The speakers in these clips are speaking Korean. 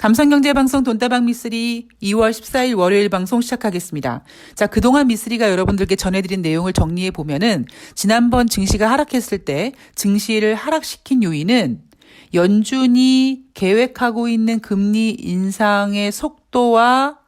감성경제방송 돈다방 미쓰리 2월 14일 월요일 방송 시작하겠습니다. 자, 그동안 미쓰리가 여러분들께 전해드린 내용을 정리해 보면은 지난번 증시가 하락했을 때 증시를 하락시킨 요인은 연준이 계획하고 있는 금리 인상의 속도와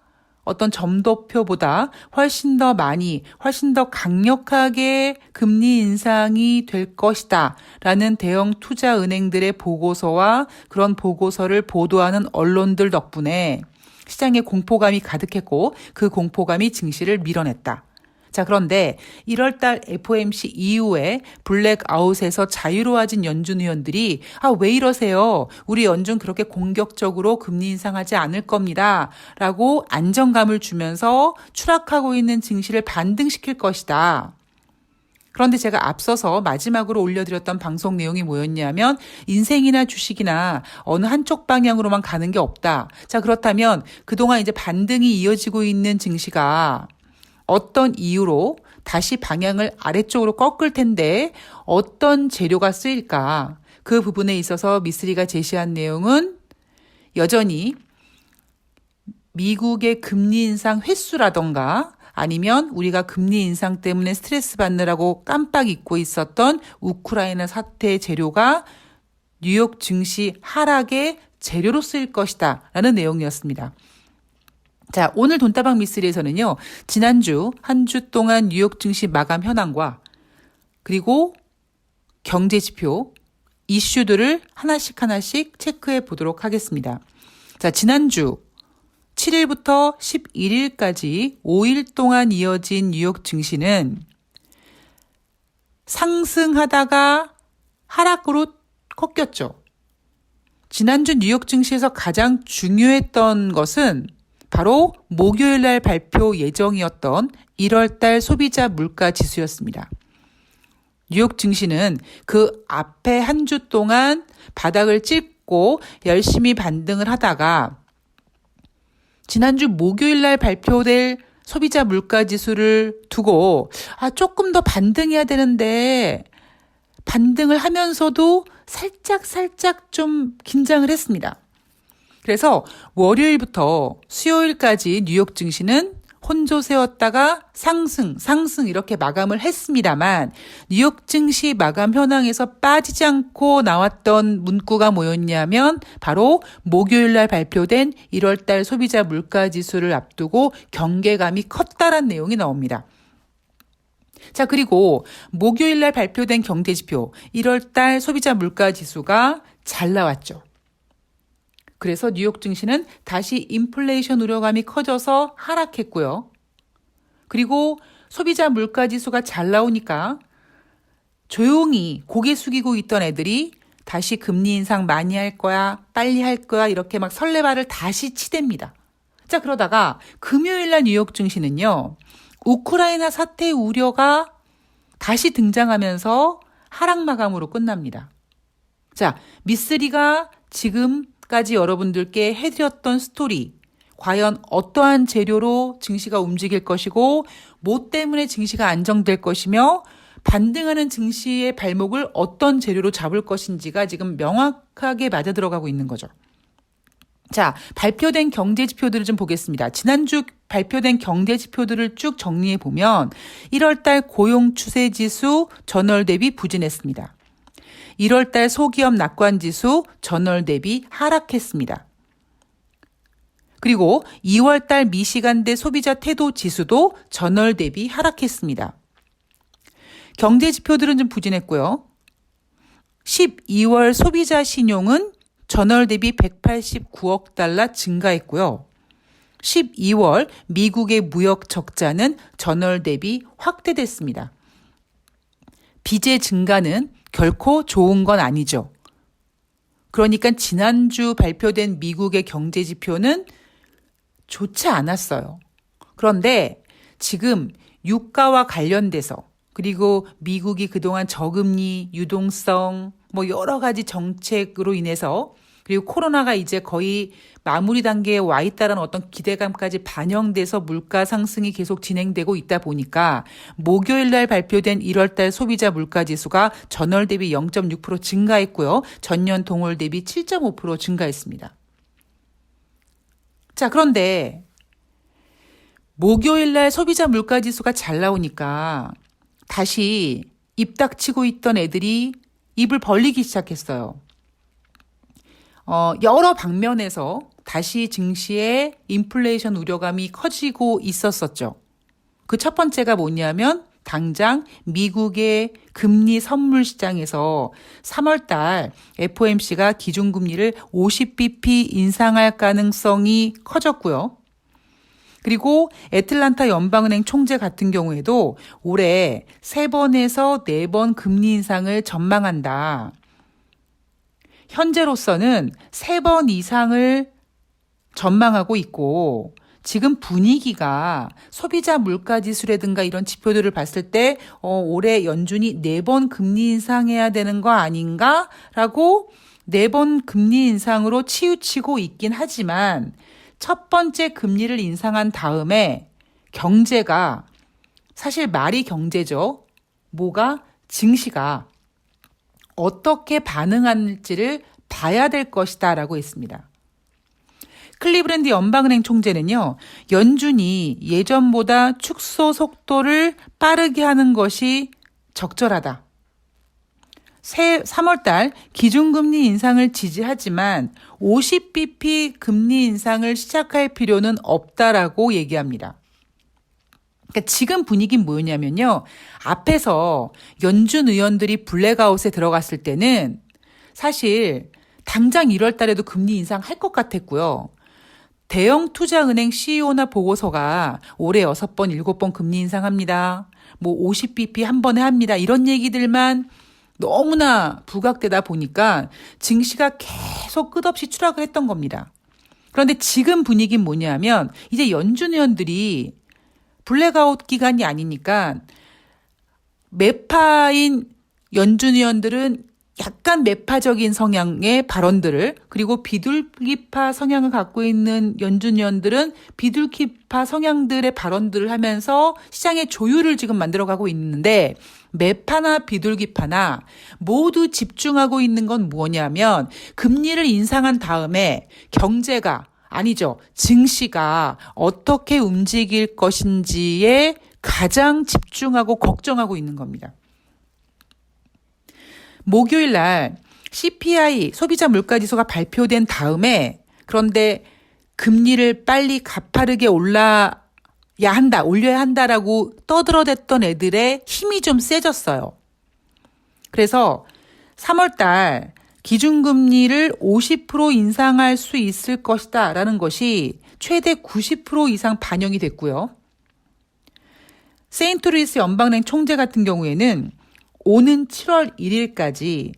어떤 점도표보다 훨씬 더 많이, 훨씬 더 강력하게 금리 인상이 될 것이다 라는 대형 투자 은행들의 보고서와 그런 보고서를 보도하는 언론들 덕분에 시장에 공포감이 가득했고 그 공포감이 증시를 밀어냈다. 자, 그런데 1월달 FOMC 이후에 블랙아웃에서 자유로워진 연준 의원들이 왜 이러세요? 우리 연준 그렇게 공격적으로 금리 인상하지 않을 겁니다. 라고 안정감을 주면서 추락하고 있는 증시를 반등시킬 것이다. 그런데 제가 앞서서 마지막으로 올려드렸던 방송 내용이 뭐였냐면 인생이나 주식이나 어느 한쪽 방향으로만 가는 게 없다. 자, 그렇다면 그동안 이제 반등이 이어지고 있는 증시가 어떤 이유로 다시 방향을 아래쪽으로 꺾을 텐데 어떤 재료가 쓰일까? 그 부분에 있어서 미쓰리가 제시한 내용은 여전히 미국의 금리 인상 횟수라던가 아니면 우리가 금리 인상 때문에 스트레스 받느라고 깜빡 잊고 있었던 우크라이나 사태의 재료가 뉴욕 증시 하락의 재료로 쓰일 것이다 라는 내용이었습니다. 자, 오늘 돈다방 미쓰리에서는요, 지난주 한 주 동안 뉴욕 증시 마감 현황과 그리고 경제 지표, 이슈들을 하나씩 체크해 보도록 하겠습니다. 자, 지난주 7일부터 11일까지 5일 동안 이어진 뉴욕 증시는 상승하다가 하락으로 꺾였죠. 지난주 뉴욕 증시에서 가장 중요했던 것은 바로 목요일 날 발표 예정이었던 1월달 소비자 물가 지수였습니다. 뉴욕 증시는 그 앞에 한 주 동안 바닥을 찍고 열심히 반등을 하다가 지난주 목요일 날 발표될 소비자 물가 지수를 두고 조금 더 반등해야 되는데 반등을 하면서도 살짝 좀 긴장을 했습니다. 그래서 월요일부터 수요일까지 뉴욕 증시는 혼조 세웠다가 상승 이렇게 마감을 했습니다만 뉴욕 증시 마감 현황에서 빠지지 않고 나왔던 문구가 뭐였냐면 바로 목요일 날 발표된 1월달 소비자 물가 지수를 앞두고 경계감이 컸다라는 내용이 나옵니다. 자, 그리고 목요일 날 발표된 경제지표 1월달 소비자 물가 지수가 잘 나왔죠. 그래서 뉴욕 증시는 다시 인플레이션 우려감이 커져서 하락했고요. 그리고 소비자 물가 지수가 잘 나오니까 조용히 고개 숙이고 있던 애들이 다시 금리 인상 많이 할 거야, 빨리 할 거야 이렇게 막 설레발을 다시 치댑니다. 자, 그러다가 금요일 날 뉴욕 증시는요. 우크라이나 사태 우려가 다시 등장하면서 하락 마감으로 끝납니다. 자, 미쓰리가 지금까지 여러분들께 해드렸던 스토리, 과연 어떠한 재료로 증시가 움직일 것이고 뭐 때문에 증시가 안정될 것이며 반등하는 증시의 발목을 어떤 재료로 잡을 것인지가 지금 명확하게 맞아들어가고 있는 거죠. 자, 발표된 경제 지표들을 좀 보겠습니다. 지난주 발표된 경제 지표들을 쭉 정리해 보면 1월달 고용 추세 지수 전월 대비 부진했습니다. 1월달 소기업 낙관 지수 전월 대비 하락했습니다. 그리고 2월달 미시간대 소비자 태도 지수도 전월 대비 하락했습니다. 경제 지표들은 좀 부진했고요. 12월 소비자 신용은 전월 대비 189억 달러 증가했고요. 12월 미국의 무역 적자는 전월 대비 확대됐습니다. 빚의 증가는 결코 좋은 건 아니죠. 그러니까 지난주 발표된 미국의 경제 지표는 좋지 않았어요. 그런데 지금 유가와 관련돼서 그리고 미국이 그동안 저금리, 유동성, 여러 가지 정책으로 인해서 그리고 코로나가 이제 거의 마무리 단계에 와 있다는 어떤 기대감까지 반영돼서 물가 상승이 계속 진행되고 있다 보니까 목요일 날 발표된 1월달 소비자 물가 지수가 전월 대비 0.6% 증가했고요. 전년 동월 대비 7.5% 증가했습니다. 자, 그런데 목요일 날 소비자 물가지수가 잘 나오니까 다시 입 닥치고 있던 애들이 입을 벌리기 시작했어요. 여러 방면에서 다시 증시의 인플레이션 우려감이 커지고 있었었죠. 그 첫 번째가 뭐냐면 당장 미국의 금리 선물 시장에서 3월 달 FOMC가 기준금리를 50bp 인상할 가능성이 커졌고요. 그리고 애틀란타 연방은행 총재 같은 경우에도 올해 3번에서 4번 금리 인상을 전망한다. 현재로서는 3번 이상을 전망하고 있고 지금 분위기가 소비자 물가지수라든가 이런 지표들을 봤을 때 올해 연준이 4번 금리 인상해야 되는 거 아닌가라고 4번 금리 인상으로 치우치고 있긴 하지만 첫 번째 금리를 인상한 다음에 경제가 사실 말이 경제죠. 뭐가 증시가 어떻게 반응할지를 봐야 될 것이다 라고 했습니다. 클리브랜드 연방은행 총재는요, 연준이 예전보다 축소 속도를 빠르게 하는 것이 적절하다. 3월 달 기준금리 인상을 지지하지만 50bp 금리 인상을 시작할 필요는 없다라고 얘기합니다. 그러니까 지금 분위기는 뭐냐면요. 앞에서 연준 의원들이 블랙아웃에 들어갔을 때는 사실 당장 1월 달에도 금리 인상할 것 같았고요. 대형 투자은행 CEO나 보고서가 올해 6번, 7번 금리 인상합니다. 50bp 한 번에 합니다. 이런 얘기들만 너무나 부각되다 보니까 증시가 계속 끝없이 추락을 했던 겁니다. 그런데 지금 분위기는 뭐냐면 이제 연준 의원들이 블랙아웃 기간이 아니니까 매파인 연준 의원들은 약간 매파적인 성향의 발언들을 그리고 비둘기파 성향을 갖고 있는 연준 의원들은 비둘기파 성향들의 발언들을 하면서 시장의 조율을 지금 만들어가고 있는데 매파나 비둘기파나 모두 집중하고 있는 건 뭐냐면 금리를 인상한 다음에 경제가 아니죠. 증시가 어떻게 움직일 것인지에 가장 집중하고 걱정하고 있는 겁니다. 목요일 날 CPI 소비자 물가지수가 발표된 다음에 그런데 금리를 빨리 가파르게 올려야 한다라고 떠들어댔던 애들의 힘이 좀 세졌어요. 그래서 3월 달 기준금리를 50% 인상할 수 있을 것이다 라는 것이 최대 90% 이상 반영이 됐고요. 세인트루이스 연방은행 총재 같은 경우에는 오는 7월 1일까지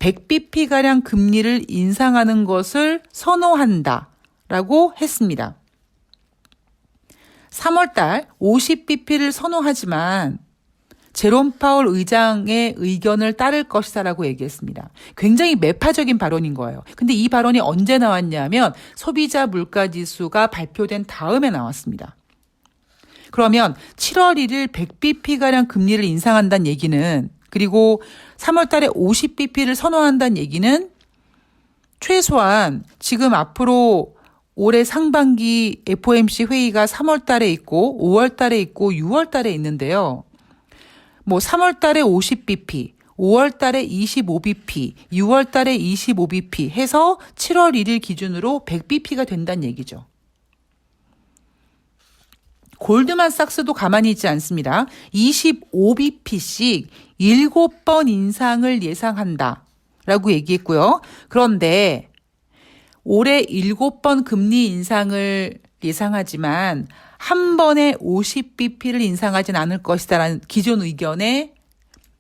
100bp가량 금리를 인상하는 것을 선호한다라고 했습니다. 3월 달 50bp를 선호하지만 제롬 파월 의장의 의견을 따를 것이다라고 얘기했습니다. 굉장히 매파적인 발언인 거예요. 근데 이 발언이 언제 나왔냐면 소비자 물가지수가 발표된 다음에 나왔습니다. 그러면 7월 1일 100bp가량 금리를 인상한다는 얘기는 그리고 3월 달에 50bp를 선호한다는 얘기는 최소한 지금 앞으로 올해 상반기 FOMC 회의가 3월 달에 있고 5월 달에 있고 6월 달에 있는데요. 3월 달에 50bp, 5월 달에 25bp, 6월 달에 25bp 해서 7월 1일 기준으로 100bp가 된다는 얘기죠. 골드만삭스도 가만히 있지 않습니다. 25bp씩 7번 인상을 예상한다라고 얘기했고요. 그런데 올해 7번 금리 인상을 예상하지만 한 번에 50bp를 인상하진 않을 것이다라는 기존 의견에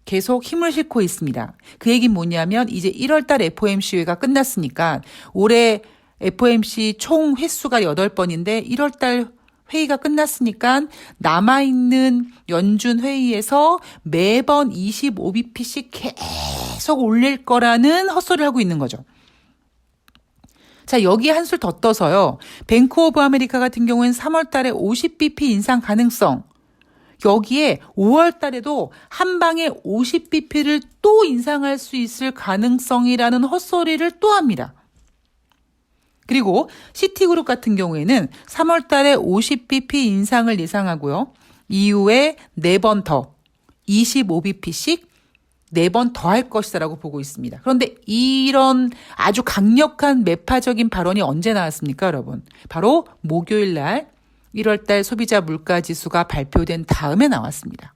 계속 힘을 싣고 있습니다. 그 얘기는 뭐냐면 이제 1월 달 FOMC회가 끝났으니까 올해 FOMC 총 횟수가 8번인데 1월 달 회의가 끝났으니까 남아있는 연준 회의에서 매번 25bp씩 계속 올릴 거라는 헛소리를 하고 있는 거죠. 자, 여기에 한술 더 떠서요. 뱅크 오브 아메리카 같은 경우는 3월 달에 50bp 인상 가능성, 여기에 5월 달에도 한 방에 50bp를 또 인상할 수 있을 가능성이라는 헛소리를 또 합니다. 그리고 시티그룹 같은 경우에는 3월 달에 50bp 인상을 예상하고요. 이후에 4번 더 25bp씩 4번 더 할 것이다라고 보고 있습니다. 그런데 이런 아주 강력한 매파적인 발언이 언제 나왔습니까, 여러분? 바로 목요일 날 1월 달 소비자 물가 지수가 발표된 다음에 나왔습니다.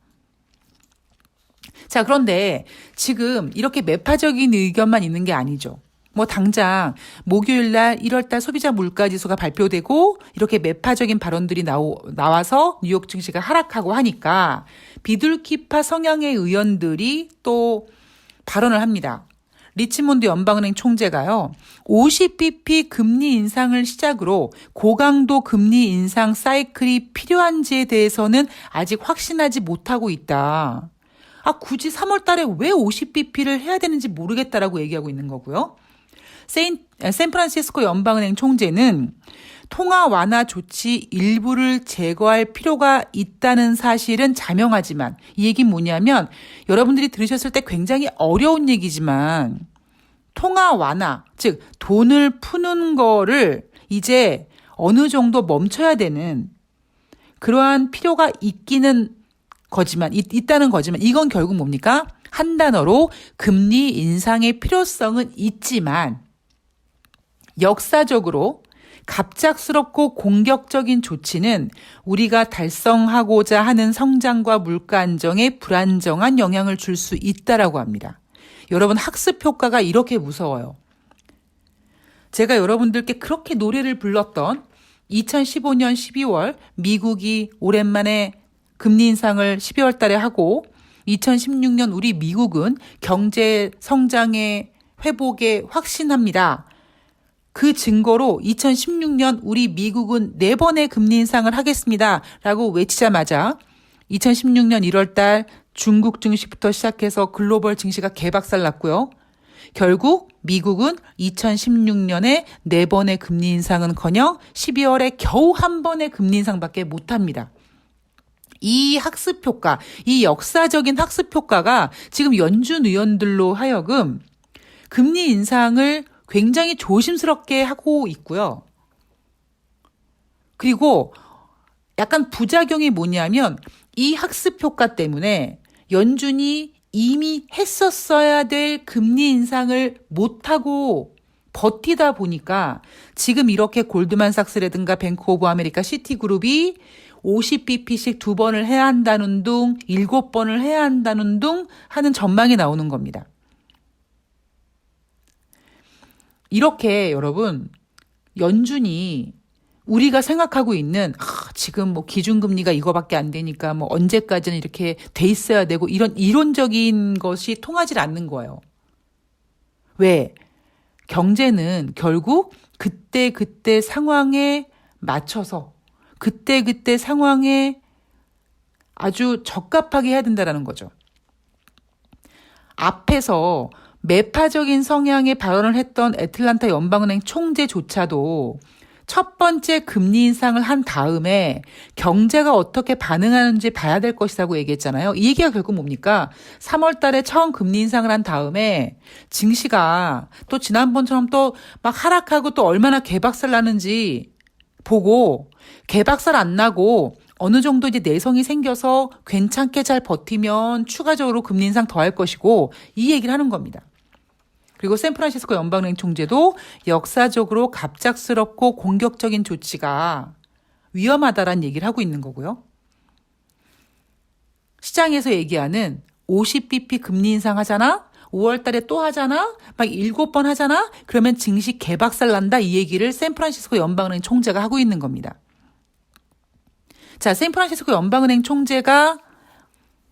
자, 그런데 지금 이렇게 매파적인 의견만 있는 게 아니죠. 뭐 당장 목요일 날 1월 달 소비자 물가 지수가 발표되고 이렇게 매파적인 발언들이 나와서 뉴욕 증시가 하락하고 하니까 비둘기파 성향의 의원들이 또 발언을 합니다. 리치몬드 연방은행 총재가요, 50bp 금리 인상을 시작으로 고강도 금리 인상 사이클이 필요한지에 대해서는 아직 확신하지 못하고 있다. 굳이 3월 달에 왜 50bp를 해야 되는지 모르겠다라고 얘기하고 있는 거고요. 샌프란시스코 연방은행 총재는 통화 완화 조치 일부를 제거할 필요가 있다는 사실은 자명하지만, 이 얘기는 뭐냐면 여러분들이 들으셨을 때 굉장히 어려운 얘기지만 통화 완화, 즉 돈을 푸는 거를 이제 어느 정도 멈춰야 되는 그러한 필요가 있다는 거지만 이건 결국 뭡니까? 한 단어로 금리 인상의 필요성은 있지만 역사적으로 갑작스럽고 공격적인 조치는 우리가 달성하고자 하는 성장과 물가 안정에 불안정한 영향을 줄 수 있다라고 합니다. 여러분, 학습 효과가 이렇게 무서워요. 제가 여러분들께 그렇게 노래를 불렀던 2015년 12월 미국이 오랜만에 금리 인상을 12월 달에 하고 2016년 우리 미국은 경제 성장의 회복에 확신합니다. 그 증거로 2016년 우리 미국은 4번의 금리 인상을 하겠습니다. 라고 외치자마자 2016년 1월 달 중국 증시부터 시작해서 글로벌 증시가 개박살 났고요. 결국 미국은 2016년에 4번의 금리 인상은커녕 12월에 겨우 1번의 금리 인상밖에 못합니다. 이 학습 효과, 이 역사적인 학습 효과가 지금 연준 의원들로 하여금 금리 인상을 굉장히 조심스럽게 하고 있고요. 그리고 약간 부작용이 뭐냐면 이 학습 효과 때문에 연준이 이미 했었어야 될 금리 인상을 못하고 버티다 보니까 지금 이렇게 골드만삭스라든가 뱅크 오브 아메리카, 시티그룹이 50bp씩 2번을 해야 한다는 둥, 7번을 해야 한다는 둥 하는 전망이 나오는 겁니다. 이렇게 여러분, 연준이 우리가 생각하고 있는 지금 뭐 기준금리가 이거밖에 안 되니까 뭐 언제까지는 이렇게 돼 있어야 되고 이런 이론적인 것이 통하지 않는 거예요. 왜? 경제는 결국 그때 상황에 맞춰서 그때 상황에 아주 적합하게 해야 된다는 거죠. 앞에서 매파적인 성향의 발언을 했던 애틀란타 연방은행 총재조차도 첫 번째 금리 인상을 한 다음에 경제가 어떻게 반응하는지 봐야 될 것이라고 얘기했잖아요. 이 얘기가 결국 뭡니까? 3월 달에 처음 금리 인상을 한 다음에 증시가 또 지난번처럼 또 막 하락하고 또 얼마나 개박살 나는지 보고 개박살 안 나고 어느 정도 이제 내성이 생겨서 괜찮게 잘 버티면 추가적으로 금리 인상 더 할 것이고, 이 얘기를 하는 겁니다. 그리고 샌프란시스코 연방은행 총재도 역사적으로 갑작스럽고 공격적인 조치가 위험하다라는 얘기를 하고 있는 거고요. 시장에서 얘기하는 50bp 금리 인상 하잖아? 5월 달에 또 하잖아? 막 7번 하잖아? 그러면 증시 개박살 난다, 이 얘기를 샌프란시스코 연방은행 총재가 하고 있는 겁니다. 자, 샌프란시스코 연방은행 총재가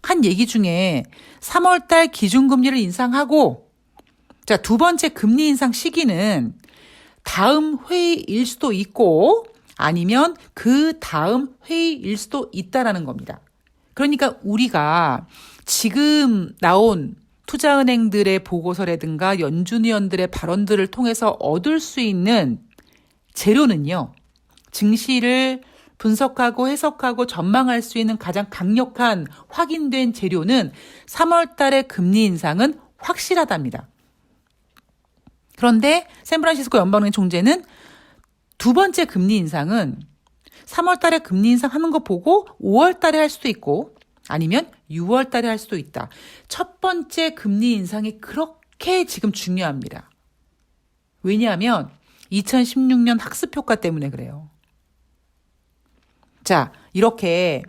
한 얘기 중에 3월 달 기준금리를 인상하고, 자, 두 번째 금리 인상 시기는 다음 회의일 수도 있고 아니면 그 다음 회의일 수도 있다라는 겁니다. 그러니까 우리가 지금 나온 투자은행들의 보고서라든가 연준위원들의 발언들을 통해서 얻을 수 있는 재료는요, 증시를 분석하고 해석하고 전망할 수 있는 가장 강력한 확인된 재료는 3월 달의 금리 인상은 확실하답니다. 그런데 샌프란시스코 연방은행 총재는 두 번째 금리 인상은 3월 달에 금리 인상하는 거 보고 5월 달에 할 수도 있고 아니면 6월 달에 할 수도 있다. 첫 번째 금리 인상이 그렇게 지금 중요합니다. 왜냐하면 2016년 학습 효과 때문에 그래요. 자, 이렇게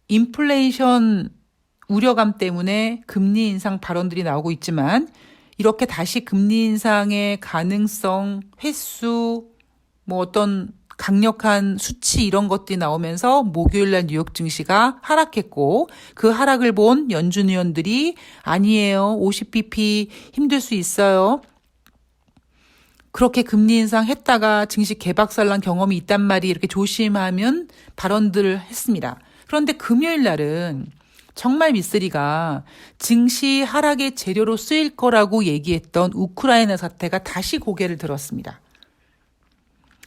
인플레이션 우려감 때문에 금리 인상 발언들이 나오고 있지만 이렇게 다시 금리 인상의 가능성, 횟수, 뭐 어떤 강력한 수치 이런 것들이 나오면서 목요일날 뉴욕 증시가 하락했고 그 하락을 본 연준 의원들이 아니에요. 50bp 힘들 수 있어요. 그렇게 금리 인상했다가 증시 개박살난 경험이 있단 말이 이렇게 조심하면 발언들을 했습니다. 그런데 금요일 날은 정말 미쓰리가 증시 하락의 재료로 쓰일 거라고 얘기했던 우크라이나 사태가 다시 고개를 들었습니다.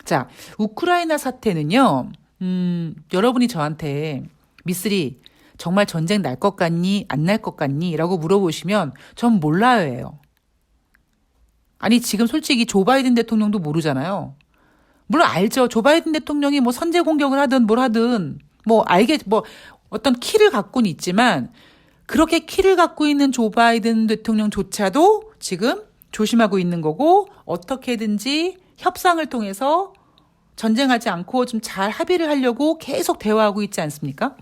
자, 우크라이나 사태는요, 여러분이 저한테 미쓰리 정말 전쟁 날 것 같니? 안 날 것 같니? 라고 물어보시면 전 몰라요예요. 아니, 지금 솔직히 조 바이든 대통령도 모르잖아요. 물론 알죠. 조 바이든 대통령이 뭐 선제 공격을 하든 뭘 하든 어떤 키를 갖고는 있지만 그렇게 키를 갖고 있는 조 바이든 대통령조차도 지금 조심하고 있는 거고 어떻게든지 협상을 통해서 전쟁하지 않고 좀 잘 합의를 하려고 계속 대화하고 있지 않습니까?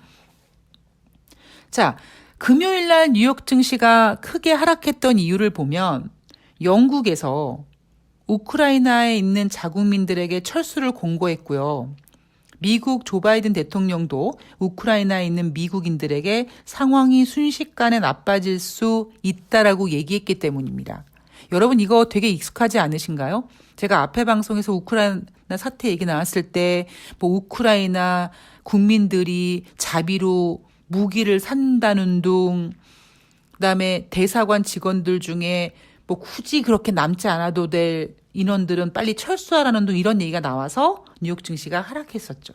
자, 금요일 날 뉴욕 증시가 크게 하락했던 이유를 보면 영국에서 우크라이나에 있는 자국민들에게 철수를 공고했고요. 미국 조 바이든 대통령도 우크라이나에 있는 미국인들에게 상황이 순식간에 나빠질 수 있다라고 얘기했기 때문입니다. 여러분 이거 되게 익숙하지 않으신가요? 제가 앞에 방송에서 우크라이나 사태 얘기 나왔을 때 뭐 우크라이나 국민들이 자비로 무기를 산다는 둥, 그다음에 대사관 직원들 중에 뭐 굳이 그렇게 남지 않아도 될 인원들은 빨리 철수하라는 둥 이런 얘기가 나와서 뉴욕 증시가 하락했었죠.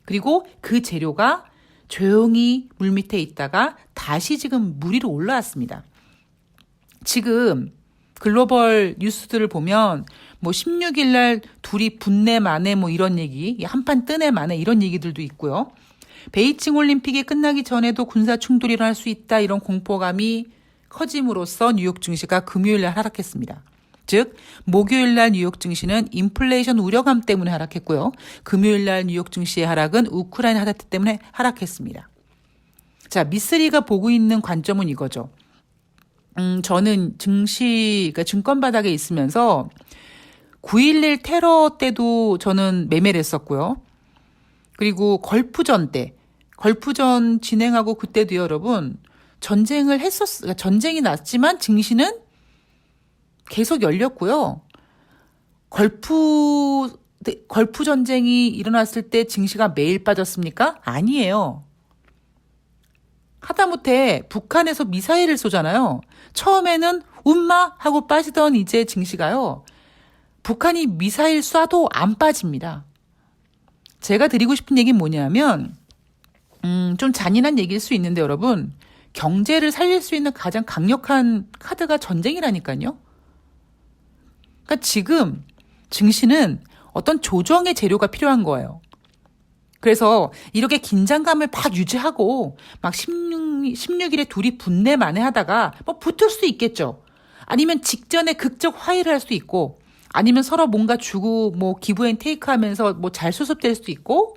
그리고 그 재료가 조용히 물밑에 있다가 다시 지금 물 위로 올라왔습니다. 지금 글로벌 뉴스들을 보면 뭐 16일 날 둘이 분내 만에 뭐 이런 얘기, 한판 뜨내 만에 이런 얘기들도 있고요. 베이징 올림픽이 끝나기 전에도 군사 충돌이 일어날 수 있다 이런 공포감이 커짐으로써 뉴욕 증시가 금요일 날 하락했습니다. 즉 목요일 날 뉴욕 증시는 인플레이션 우려감 때문에 하락했고요. 금요일 날 뉴욕 증시의 하락은 우크라이나 사태 때문에 하락했습니다. 자, 미쓰리가 보고 있는 관점은 이거죠. 저는 그러니까 증권 바닥에 있으면서 9.11 테러 때도 저는 매매를 했었고요. 그리고 걸프전 진행하고 그때도 여러분 전쟁을 했었어요. 전쟁이 났지만 증시는 계속 열렸고요. 걸프 전쟁이 일어났을 때 증시가 매일 빠졌습니까? 아니에요. 하다못해 북한에서 미사일을 쏘잖아요. 처음에는 움마 하고 빠지던 이제 증시가요. 북한이 미사일 쏴도 안 빠집니다. 제가 드리고 싶은 얘기는 뭐냐면 좀 잔인한 얘기일 수 있는데 여러분 경제를 살릴 수 있는 가장 강력한 카드가 전쟁이라니까요. 그러니까 지금 증시는 어떤 조정의 재료가 필요한 거예요. 그래서 이렇게 긴장감을 막 유지하고 막 16일에 둘이 분내 만에하다가 뭐 붙을 수 있겠죠. 아니면 직전에 극적 화해를 할 수도 있고 아니면 서로 뭔가 주고 뭐 기브 앤 테이크 하면서 뭐 잘 수습될 수도 있고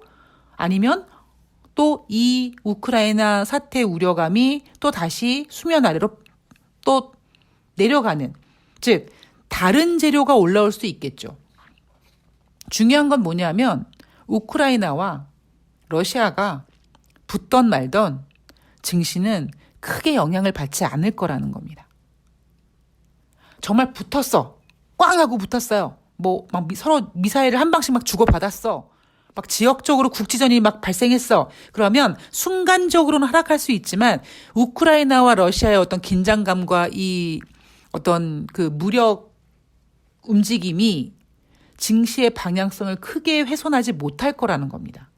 아니면 또 이 우크라이나 사태 우려감이 또 다시 수면 아래로 또 내려가는 즉 다른 재료가 올라올 수 있겠죠. 중요한 건 뭐냐면 우크라이나와 러시아가 붙던 말던 증시는 크게 영향을 받지 않을 거라는 겁니다. 정말 붙었어. 꽝 하고 붙었어요. 뭐 막 서로 미사일을 한 방씩 막 주고받았어. 막 지역적으로 국지전이 막 발생했어. 그러면 순간적으로는 하락할 수 있지만 우크라이나와 러시아의 어떤 긴장감과 이 어떤 그 무력 움직임이 증시의 방향성을 크게 훼손하지 못할 거라는 겁니다.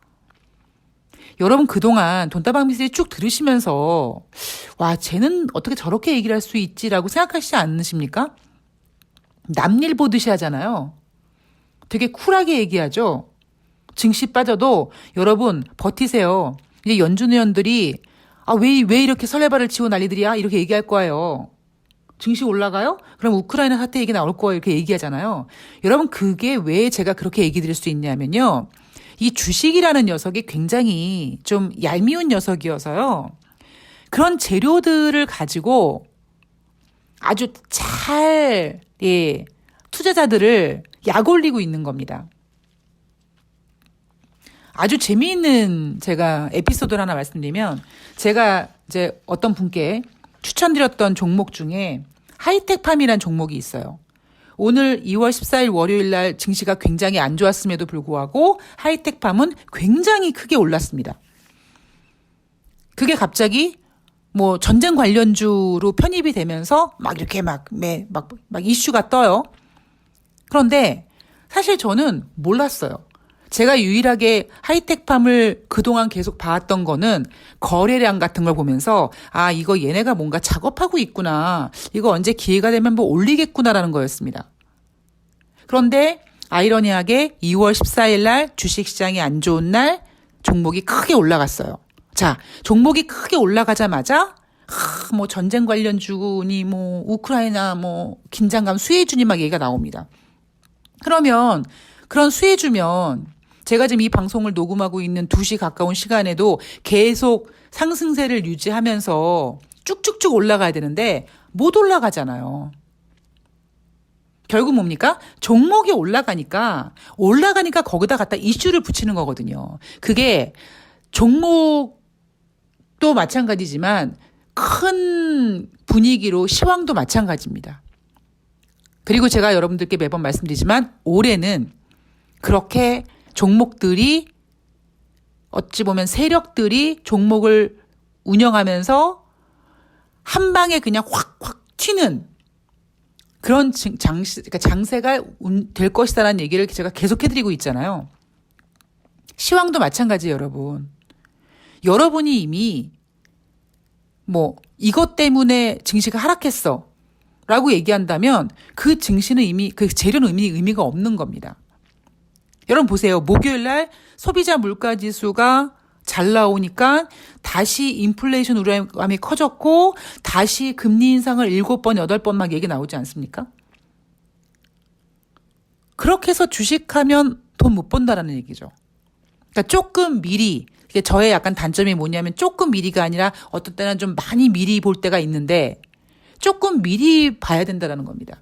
여러분 그동안 돈다방 미스터리 쭉 들으시면서 와 쟤는 어떻게 저렇게 얘기를 할 수 있지라고 생각하시지 않으십니까? 남일 보듯이 하잖아요. 되게 쿨하게 얘기하죠. 증시 빠져도 여러분 버티세요. 이제 연준 의원들이 왜 이렇게 설레발을 치고 난리들이야? 이렇게 얘기할 거예요. 증시 올라가요? 그럼 우크라이나 사태 얘기 나올 거예요. 이렇게 얘기하잖아요. 여러분 그게 왜 제가 그렇게 얘기 드릴 수 있냐면요. 이 주식이라는 녀석이 굉장히 좀 얄미운 녀석이어서요. 그런 재료들을 가지고 아주 잘, 투자자들을 약 올리고 있는 겁니다. 아주 재미있는 제가 에피소드를 하나 말씀드리면 제가 이제 어떤 분께 추천드렸던 종목 중에 하이텍팜이라는 종목이 있어요. 오늘 2월 14일 월요일 날 증시가 굉장히 안 좋았음에도 불구하고 하이텍팜은 굉장히 크게 올랐습니다. 그게 갑자기 뭐 전쟁 관련주로 편입이 되면서 막 이렇게 막 이슈가 떠요. 그런데 사실 저는 몰랐어요. 제가 유일하게 하이텍팜을 그동안 계속 봐왔던 거는 거래량 같은 걸 보면서 이거 얘네가 뭔가 작업하고 있구나. 이거 언제 기회가 되면 뭐 올리겠구나라는 거였습니다. 그런데 아이러니하게 2월 14일 날 주식시장이 안 좋은 날 종목이 크게 올라갔어요. 자, 종목이 크게 올라가자마자 뭐 전쟁 관련주니 뭐 우크라이나 뭐 긴장감 수혜주니 막 얘기가 나옵니다. 그러면 그런 수혜주면 제가 지금 이 방송을 녹음하고 있는 2시 가까운 시간에도 계속 상승세를 유지하면서 쭉쭉쭉 올라가야 되는데 못 올라가잖아요. 결국 뭡니까? 종목이 올라가니까 거기다 갖다 이슈를 붙이는 거거든요. 그게 종목도 마찬가지지만 큰 분위기로 시황도 마찬가지입니다. 그리고 제가 여러분들께 매번 말씀드리지만 올해는 그렇게 종목들이 어찌 보면 세력들이 종목을 운영하면서 한 방에 그냥 확확 튀는 그런 장세가 될 것이다라는 얘기를 제가 계속 해드리고 있잖아요. 시황도 마찬가지예요, 여러분. 여러분이 이미 뭐 이것 때문에 증시가 하락했어 라고 얘기한다면 그 증시는 이미 그 재료는 의미가 없는 겁니다. 여러분 보세요. 목요일 날 소비자 물가 지수가 잘 나오니까 다시 인플레이션 우려감이 커졌고 다시 금리 인상을 7번, 8번 막 얘기 나오지 않습니까? 그렇게 해서 주식하면 돈 못 번다라는 얘기죠. 그러니까 조금 미리, 저의 약간 단점이 뭐냐면 조금 미리가 아니라 어떤 때는 좀 많이 미리 볼 때가 있는데 조금 미리 봐야 된다라는 겁니다.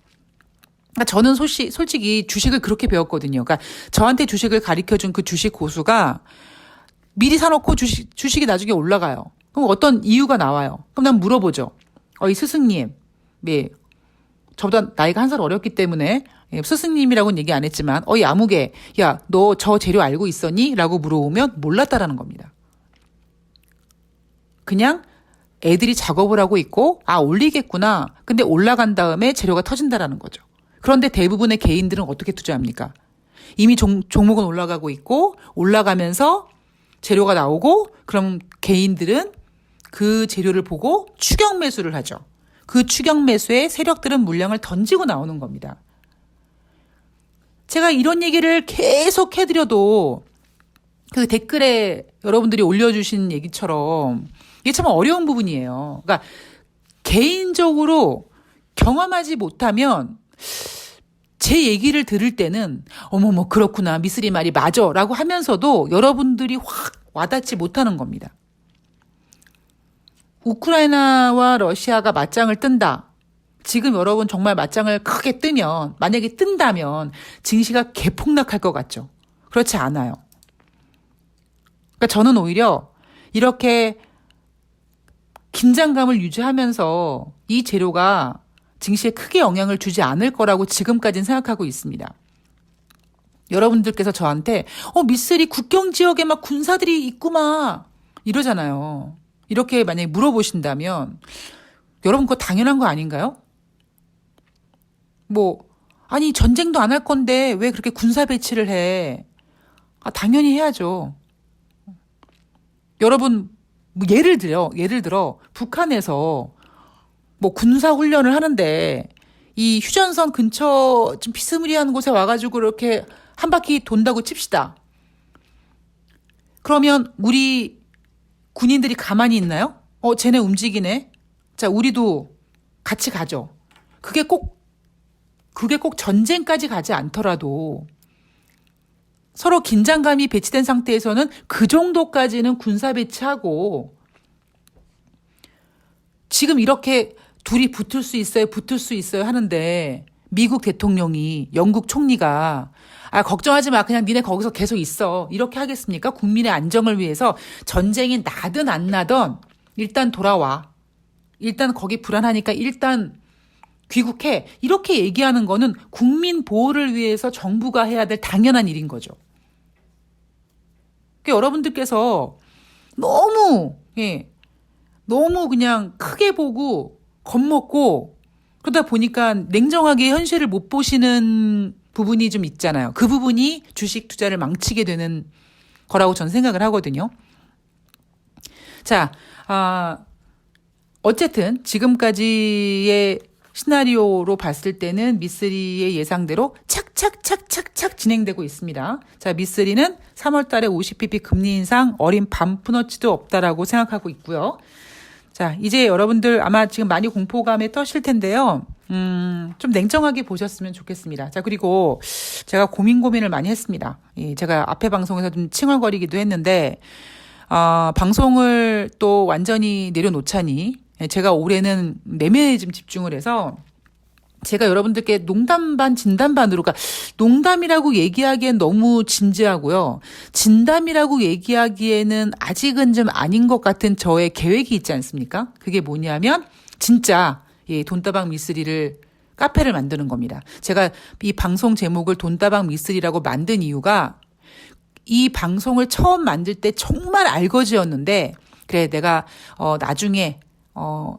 그러니까 저는 솔직히 주식을 그렇게 배웠거든요. 그러니까 저한테 주식을 가르쳐준 그 주식 고수가 미리 사놓고 주식이 나중에 올라가요. 그럼 어떤 이유가 나와요. 그럼 난 물어보죠. 이 스승님, 저보다 나이가 1살 어렸기 때문에 스승님이라고는 얘기 안 했지만 야무개, 야, 너 저 재료 알고 있었니? 라고 물어보면 몰랐다라는 겁니다. 그냥 애들이 작업을 하고 있고 올리겠구나. 근데 올라간 다음에 재료가 터진다라는 거죠. 그런데 대부분의 개인들은 어떻게 투자합니까? 이미 종목은 올라가고 있고 올라가면서 재료가 나오고 그럼 개인들은 그 재료를 보고 추격 매수를 하죠. 그 추격 매수에 세력들은 물량을 던지고 나오는 겁니다. 제가 이런 얘기를 계속 해드려도 그 댓글에 여러분들이 올려주신 얘기처럼 이게 참 어려운 부분이에요. 그러니까 개인적으로 경험하지 못하면 제 얘기를 들을 때는 어머머 그렇구나 미쓰리 말이 맞아 라고 하면서도 여러분들이 확 와닿지 못하는 겁니다. 우크라이나와 러시아가 맞짱을 뜬다. 지금 여러분 정말 맞짱을 크게 뜨면 만약에 뜬다면 증시가 개폭락할 것 같죠. 그렇지 않아요. 그러니까 저는 오히려 이렇게 긴장감을 유지하면서 이 재료가 증시에 크게 영향을 주지 않을 거라고 지금까지는 생각하고 있습니다. 여러분들께서 저한테 미쓰리 국경 지역에 막 군사들이 있구만 이러잖아요. 이렇게 만약에 물어보신다면 여러분 그거 당연한 거 아닌가요? 아니 전쟁도 안 할 건데 왜 그렇게 군사 배치를 해? 당연히 해야죠. 여러분 예를 들어 북한에서 군사 훈련을 하는데 이 휴전선 근처 좀 비스무리한 곳에 와가지고 이렇게 한 바퀴 돈다고 칩시다. 그러면 우리 군인들이 가만히 있나요? 쟤네 움직이네. 자, 우리도 같이 가죠. 그게 꼭 전쟁까지 가지 않더라도 서로 긴장감이 배치된 상태에서는 그 정도까지는 군사 배치하고 지금 이렇게 둘이 붙을 수 있어요 하는데 미국 대통령이 영국 총리가 걱정하지 마. 그냥 니네 거기서 계속 있어. 이렇게 하겠습니까? 국민의 안정을 위해서 전쟁이 나든 안 나든 일단 돌아와. 일단 거기 불안하니까 일단 귀국해. 이렇게 얘기하는 거는 국민 보호를 위해서 정부가 해야 될 당연한 일인 거죠. 그러니까 여러분들께서 너무 그냥 크게 보고 겁먹고 그러다 보니까 냉정하게 현실을 못 보시는 부분이 좀 있잖아요. 그 부분이 주식 투자를 망치게 되는 거라고 전 생각을 하거든요. 자, 어쨌든 지금까지의 시나리오로 봤을 때는 미쓰리의 예상대로 착착 진행되고 있습니다. 자, 미쓰리는 3월 달에 50bp 금리 인상 어린 반푼어치도 없다라고 생각하고 있고요. 자, 이제 여러분들 아마 지금 많이 공포감에 떠실 텐데요. 좀 냉정하게 보셨으면 좋겠습니다. 자, 그리고 제가 고민을 많이 했습니다. 제가 앞에 방송에서 좀 칭얼거리기도 했는데, 방송을 또 완전히 내려놓자니, 제가 올해는 매매에 좀 집중을 해서, 제가 여러분들께 농담 반 진담 반으로, 그러니까 농담이라고 얘기하기엔 너무 진지하고요. 진담이라고 얘기하기에는 아직은 좀 아닌 것 같은 저의 계획이 있지 않습니까? 그게 뭐냐면 진짜 돈다방 미쓰리를 카페를 만드는 겁니다. 제가 이 방송 제목을 돈다방 미쓰리라고 만든 이유가 이 방송을 처음 만들 때 정말 알거지였는데 그래 내가 나중에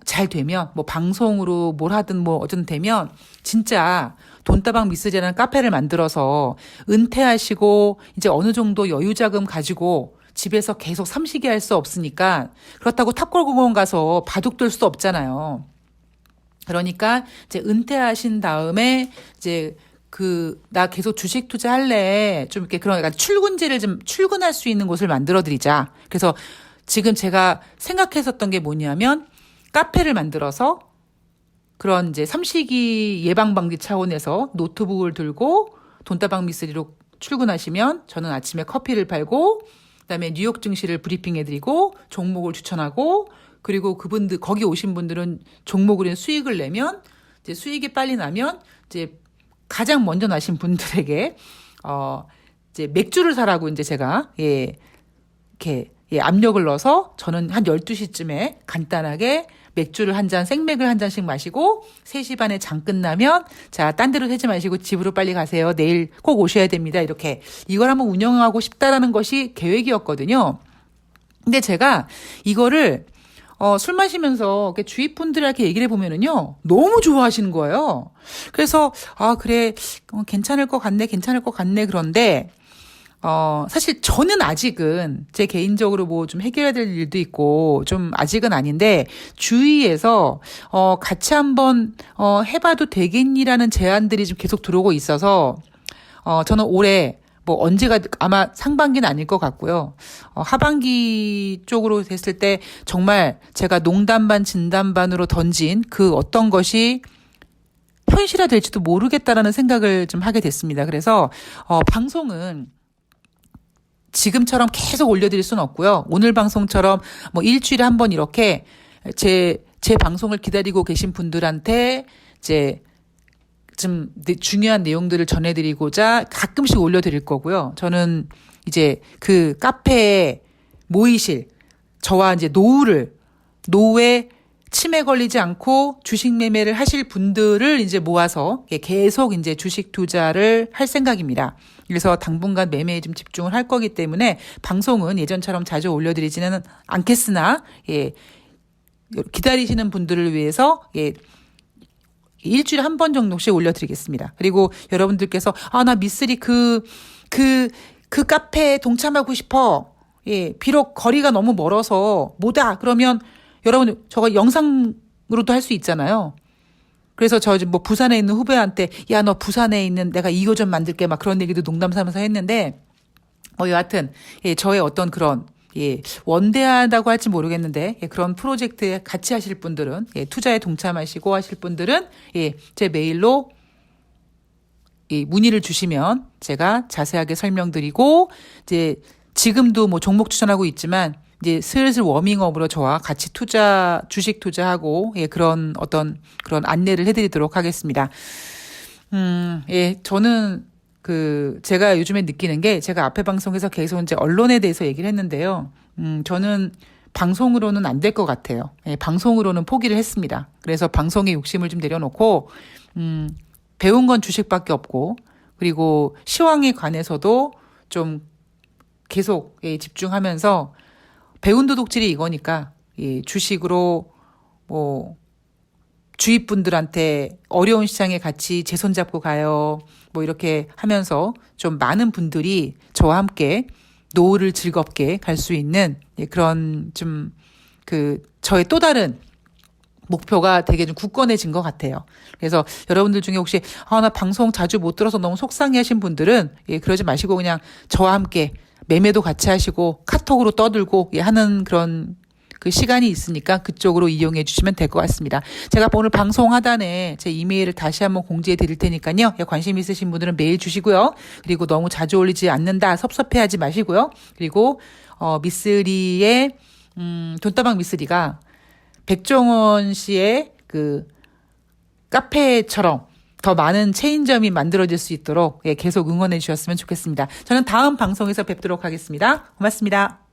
잘 되면, 방송으로 뭘 하든 어쨌든 되면, 진짜 돈다방 미쓰리라는 카페를 만들어서 은퇴하시고, 이제 어느 정도 여유자금 가지고 집에서 계속 삼시기 할 수 없으니까, 그렇다고 탑골공원 가서 바둑 둘 수 없잖아요. 그러니까, 이제 은퇴하신 다음에, 이제 나 계속 주식 투자할래. 좀 이렇게 그런, 출근제를 좀 출근할 수 있는 곳을 만들어 드리자. 그래서 지금 제가 생각했었던 게 뭐냐면, 카페를 만들어서 그런 이제 삼시기 예방 방지 차원에서 노트북을 들고 돈다방 미쓰리로 출근하시면 저는 아침에 커피를 팔고 그다음에 뉴욕 증시를 브리핑해드리고 종목을 추천하고 그리고 그분들 거기 오신 분들은 종목으로 수익을 내면 이제 수익이 빨리 나면 이제 가장 먼저 나신 분들에게 이제 맥주를 사라고 이제 제가 이렇게 압력을 넣어서 저는 한 12시쯤에 간단하게 맥주를 한 잔, 생맥을 한 잔씩 마시고 3시 반에 장 끝나면 자, 딴 데로 새지 마시고 집으로 빨리 가세요. 내일 꼭 오셔야 됩니다. 이렇게 이걸 한번 운영하고 싶다라는 것이 계획이었거든요. 근데 제가 이거를 술 마시면서 주위 분들한테 얘기를 해보면은요, 너무 좋아하시는 거예요. 그래서 그래 괜찮을 것 같네 그런데 사실 저는 아직은 제 개인적으로 좀 해결해야 될 일도 있고 좀 아직은 아닌데 주위에서 같이 한번 해봐도 되겠니라는 제안들이 좀 계속 들어오고 있어서 저는 올해 언제가 아마 상반기는 아닐 것 같고요. 하반기 쪽으로 됐을 때 정말 제가 농담 반 진담 반으로 던진 그 어떤 것이 현실화될지도 모르겠다라는 생각을 좀 하게 됐습니다. 그래서 방송은 지금처럼 계속 올려드릴 수는 없고요. 오늘 방송처럼 일주일에 한 번 이렇게 제 방송을 기다리고 계신 분들한테 이제 좀 중요한 내용들을 전해드리고자 가끔씩 올려드릴 거고요. 저는 이제 그 카페에 모이실 저와 이제 노후에 치매 걸리지 않고 주식 매매를 하실 분들을 이제 모아서 계속 이제 주식 투자를 할 생각입니다. 그래서 당분간 매매에 좀 집중을 할 거기 때문에 방송은 예전처럼 자주 올려드리지는 않겠으나, 기다리시는 분들을 위해서, 일주일에 한 번 정도씩 올려드리겠습니다. 그리고 여러분들께서, 나 미쓰리 그 카페에 동참하고 싶어. 비록 거리가 너무 멀어서 뭐다. 그러면 여러분, 저거 영상으로도 할 수 있잖아요. 그래서 저 뭐 부산에 있는 후배한테 야, 너 부산에 있는 내가 2호점 만들게 막 그런 얘기도 농담 삼아서 했는데 여하튼 예, 저의 어떤 그런 예, 원대하다고 할지 모르겠는데 예, 그런 프로젝트에 같이 하실 분들은 예, 투자에 동참하시고 하실 분들은 예, 제 메일로 이 문의를 주시면 제가 자세하게 설명드리고 이제 지금도 뭐 종목 추천하고 있지만 이제 슬슬 워밍업으로 저와 같이 주식 투자하고 예, 그런 어떤 그런 안내를 해드리도록 하겠습니다. 예, 저는 제가 요즘에 느끼는 게 제가 앞에 방송에서 계속 이제 언론에 대해서 얘기를 했는데요. 저는 방송으로는 안 될 것 같아요. 예, 방송으로는 포기를 했습니다. 그래서 방송에 욕심을 좀 내려놓고, 배운 건 주식밖에 없고, 그리고 시황에 관해서도 좀 계속 예, 집중하면서 배운 도둑질이 이거니까, 예, 주식으로 뭐, 주위 분들한테 어려운 시장에 같이 제 손 잡고 가요. 뭐 이렇게 하면서 좀 많은 분들이 저와 함께 노후를 즐겁게 갈 수 있는 그런 좀 저의 또 다른 목표가 되게 좀 굳건해진 것 같아요. 그래서 여러분들 중에 혹시 나 방송 자주 못 들어서 너무 속상해 하신 분들은 예, 그러지 마시고 그냥 저와 함께 매매도 같이 하시고 카톡으로 떠들고 예, 하는 그런 그 시간이 있으니까 그쪽으로 이용해 주시면 될 것 같습니다. 제가 오늘 방송 하단에 제 이메일을 다시 한번 공지해 드릴 테니까요. 관심 있으신 분들은 메일 주시고요. 그리고 너무 자주 올리지 않는다 섭섭해하지 마시고요. 그리고 미쓰리의 돈다방 미쓰리가 백종원 씨의 카페처럼 더 많은 체인점이 만들어질 수 있도록 계속 응원해 주셨으면 좋겠습니다. 저는 다음 방송에서 뵙도록 하겠습니다. 고맙습니다.